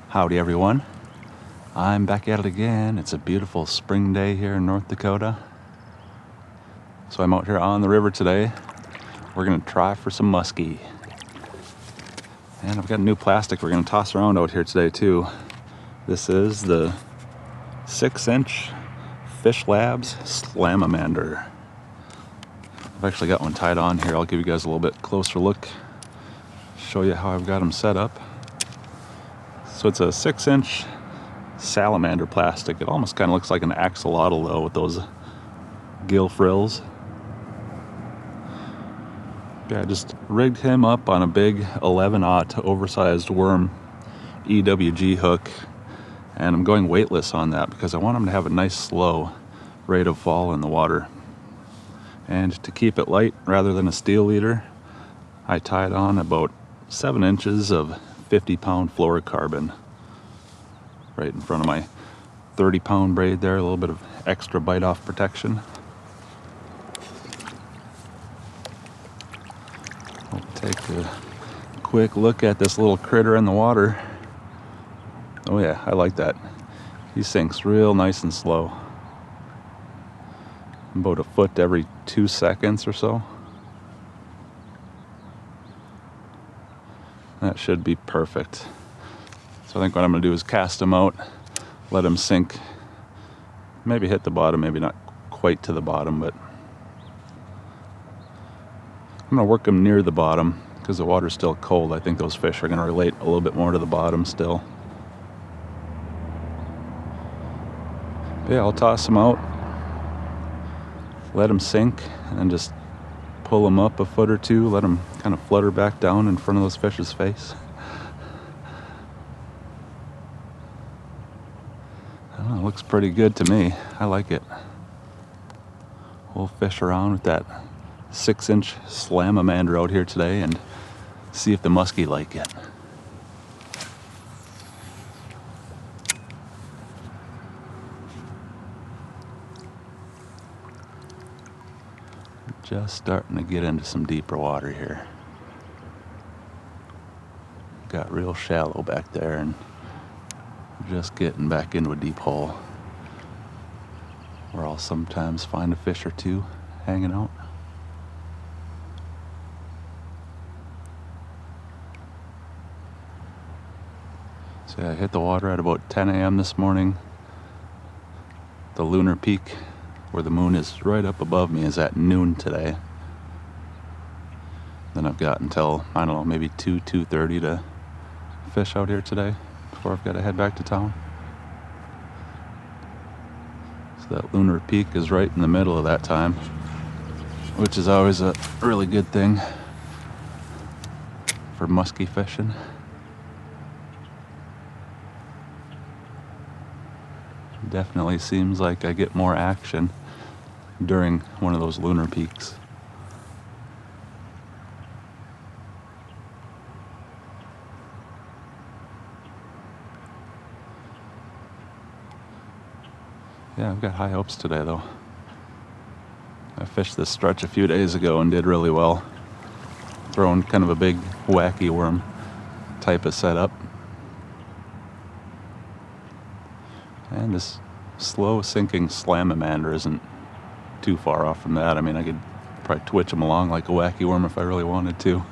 Howdy everyone, I'm back at it again. It's a beautiful spring day here in North Dakota. So I'm out here on the river today. We're gonna try for some muskie. And I've got a new plastic we're gonna toss around out here today too. This is the 6-inch Fishlab's Slam-A-Mander. I've actually got one tied on here. I'll give you guys a little bit closer look, show you how I've got them set up. So it's a 6-inch salamander plastic. It almost kind of looks like an axolotl though, with those gill frills. Yeah, I just rigged him up on a big 11/0 oversized worm EWG hook, and I'm going weightless on that because I want him to have a nice slow rate of fall in the water. And to keep it light rather than a steel leader, I tied on about 7 inches of 50-pound fluorocarbon right in front of my 30-pound braid there, a little bit of extra bite-off protection. We'll take a quick look at this little critter in the water. Oh yeah, I like that. He sinks real nice and slow. About a foot every 2 seconds or so. That should be perfect. So I think what I'm gonna do is cast him out, let him sink, maybe hit the bottom, maybe not quite to the bottom, but I'm gonna work him near the bottom because the water's still cold. I think those fish are gonna relate a little bit more to the bottom still. Yeah, I'll toss him out, let him sink, and then just pull him up a foot or two, let him kind of flutter back down in front of those fish's face. I don't know, it looks pretty good to me. I like it. We'll fish around with that 6-inch Slam-A-Mander out here today and see if the muskie like it. Just starting to get into some deeper water here. Got real shallow back there and just getting back into a deep hole where I'll sometimes find a fish or two hanging out. So I hit the water at about 10 a.m. this morning. The lunar peak where the moon is right up above me is at noon today. Then I've got until, I don't know, maybe 2:30 to fish out here today before I've got to head back to town. So that lunar peak is right in the middle of that time, which is always a really good thing for muskie fishing. Definitely seems like I get more action during one of those lunar peaks. Yeah, I've got high hopes today though. I fished this stretch a few days ago and did really well. Throwing kind of a big wacky worm type of setup. And this slow sinking Slam-A-Mander isn't too far off from that. I mean, I could probably twitch him along like a wacky worm if I really wanted to.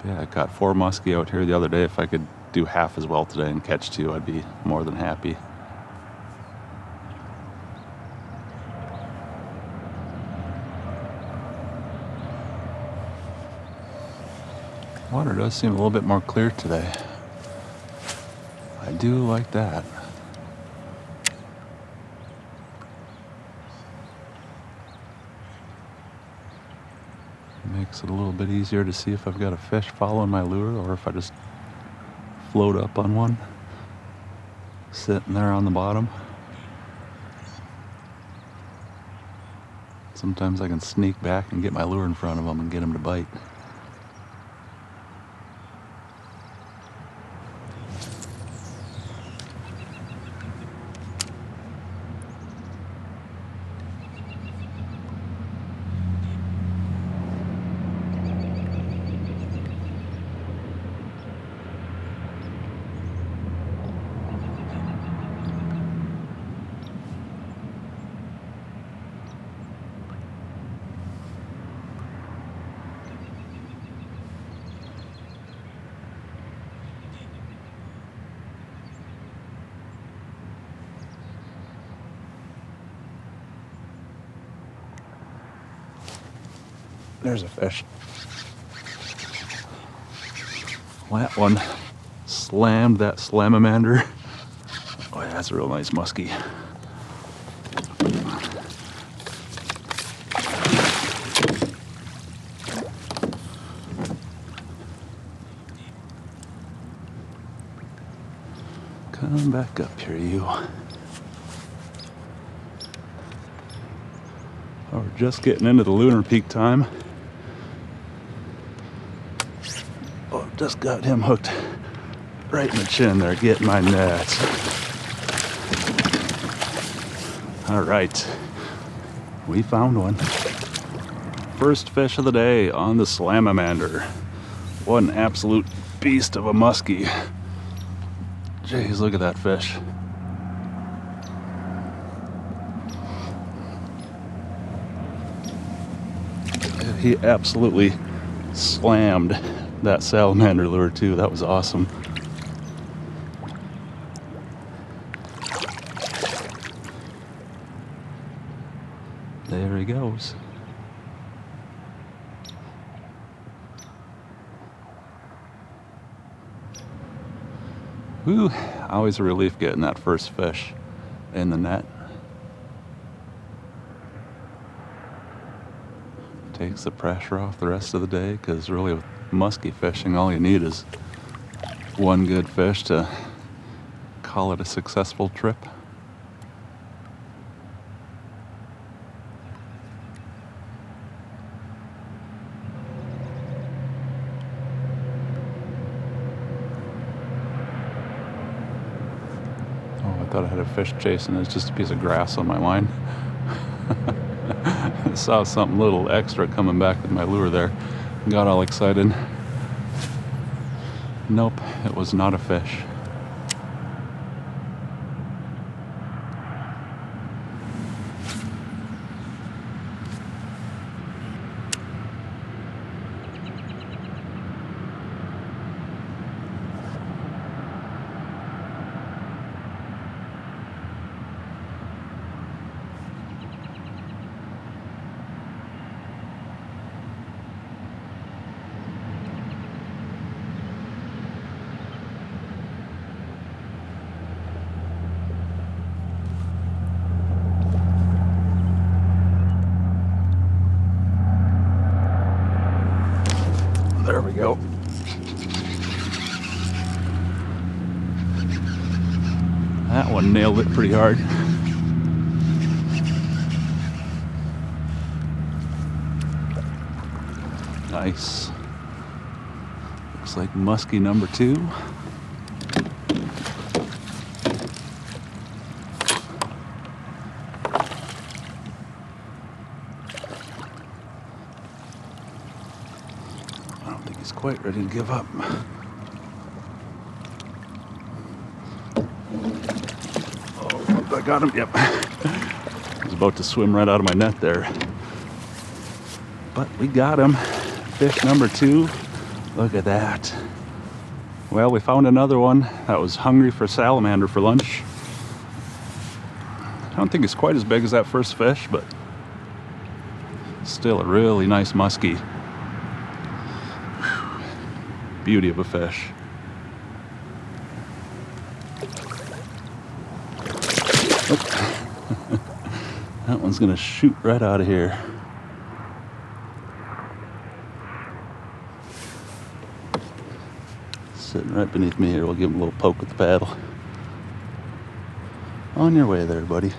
Yeah, I caught 4 muskie out here the other day. If I could do half as well today and catch 2, I'd be more than happy. Water does seem a little bit more clear today. I do like that. Makes it a little bit easier to see if I've got a fish following my lure or if I just float up on one sitting there on the bottom. Sometimes I can sneak back and get my lure in front of them and get them to bite. There's a fish. That one slammed that Slam-A-Mander. Oh yeah, that's a real nice muskie. Come back up here, you. Oh, we're just getting into the lunar peak time. Oh, just got him hooked right in the chin there, getting my net. All right, we found one. First fish of the day on the Slam-A-Mander. What an absolute beast of a muskie. Jeez, look at that fish. He absolutely slammed that salamander lure too. That was awesome. There he goes. Whew, always a relief getting that first fish in the net. Takes the pressure off the rest of the day, because really with muskie fishing, all you need is one good fish to call it a successful trip. Oh, I thought I had a fish chasing. It's just a piece of grass on my line. I saw something little extra coming back with my lure there. Got all excited. Nope, it was not a fish. There we go. That one nailed it pretty hard. Nice. Looks like muskie number 2. I don't think he's quite ready to give up. Oh, I got him, yep. I was about to swim right out of my net there. But we got him. Fish number 2. Look at that. Well, we found another one that was hungry for salamander for lunch. I don't think it's quite as big as that first fish, but still a really nice muskie. Beauty of a fish. Oh. That one's gonna shoot right out of here. Sitting right beneath me here. We'll give him a little poke with the paddle. On your way there, buddy.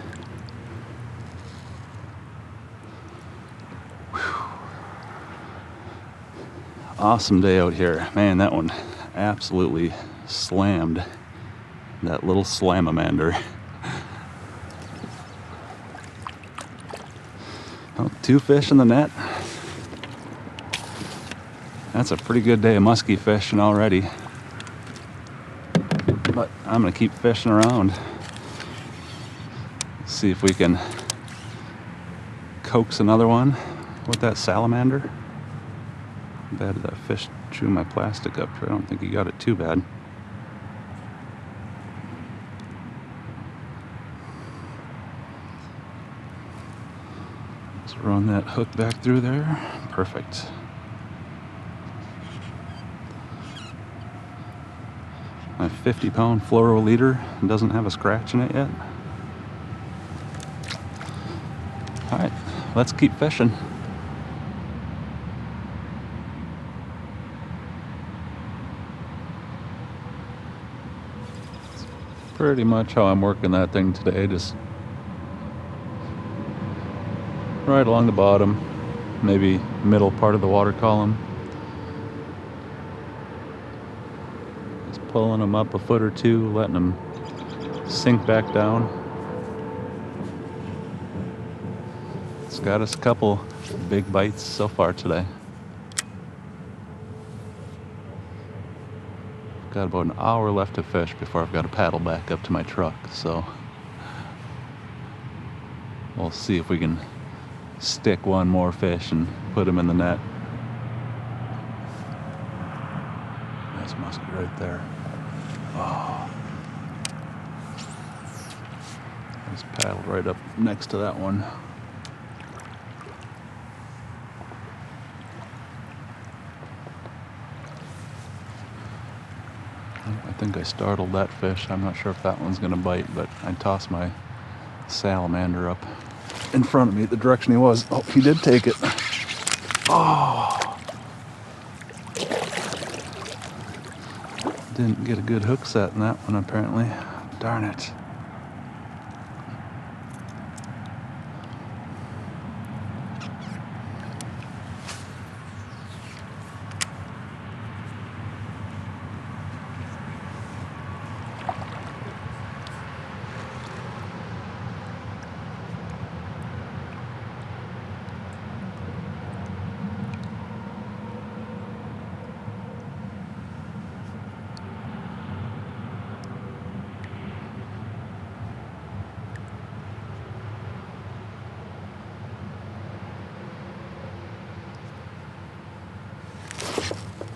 Awesome day out here. Man, that one absolutely slammed that little Slam-A-Mander. Oh, 2 fish in the net. That's a pretty good day of muskie fishing already. But I'm gonna keep fishing around. See if we can coax another one with that salamander. Bad did that fish chew my plastic up here. I don't think he got it too bad. Let's run that hook back through there. Perfect. My 50-pound fluoro leader doesn't have a scratch in it yet. All right, let's keep fishing. That's pretty much how I'm working that thing today, just right along the bottom, maybe middle part of the water column. Just pulling them up a foot or two, letting them sink back down. It's got us a couple big bites so far today. Got about an hour left to fish before I've got to paddle back up to my truck, so we'll see if we can stick one more fish and put him in the net. Nice muskie right there. Oh. Just paddled right up next to that one. I think I startled that fish. I'm not sure if that one's gonna bite, but I tossed my salamander up in front of me the direction he was. Oh, he did take it. Oh! Didn't get a good hook set in that one apparently. Darn it.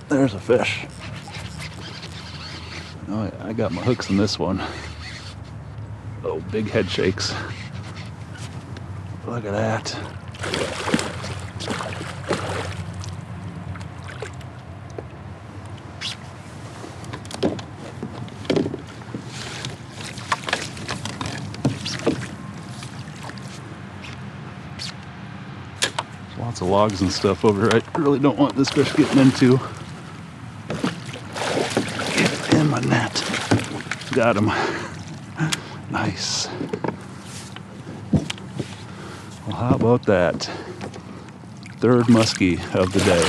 There's a fish. Oh, I got my hooks in this one. Oh, big head shakes. Look at that. There's lots of logs and stuff over here. I really don't want this fish getting into. In my net. Got him. Nice. Well, how about that? Third muskie of the day.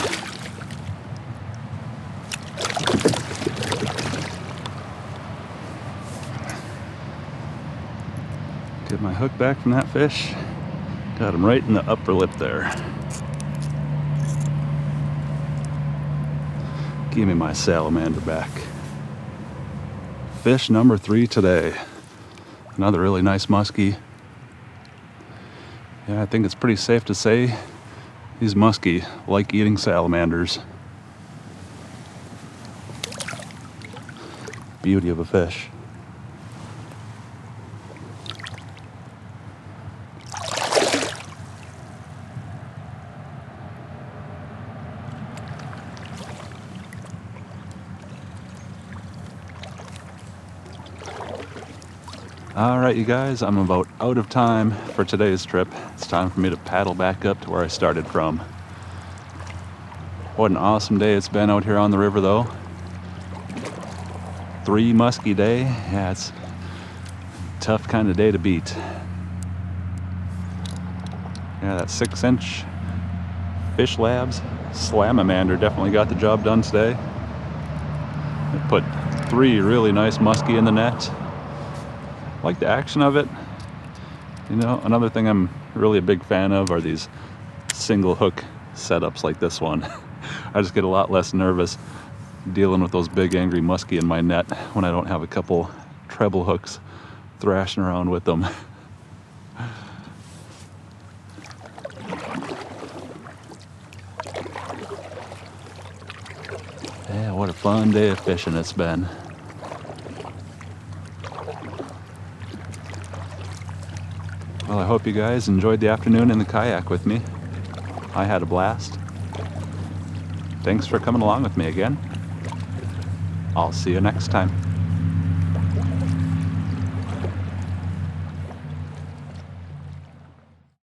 Get my hook back from that fish. Got him right in the upper lip there. Give me my salamander back. Fish number 3 today. Another really nice muskie. Yeah, I think it's pretty safe to say these muskie like eating salamanders. Beauty of a fish. All right, you guys, I'm about out of time for today's trip. It's time for me to paddle back up to where I started from. What an awesome day it's been out here on the river, though. 3 muskie day. Yeah, it's a tough kind of day to beat. Yeah, that 6-inch Fishlab's Slam-A-Mander definitely got the job done today. It put 3 really nice muskie in the net. Like the action of it. You know, another thing I'm really a big fan of are these single hook setups like this one. I just get a lot less nervous dealing with those big angry muskie in my net when I don't have a couple treble hooks thrashing around with them. Yeah, what a fun day of fishing it's been. Well, I hope you guys enjoyed the afternoon in the kayak with me. I had a blast. Thanks for coming along with me again. I'll see you next time.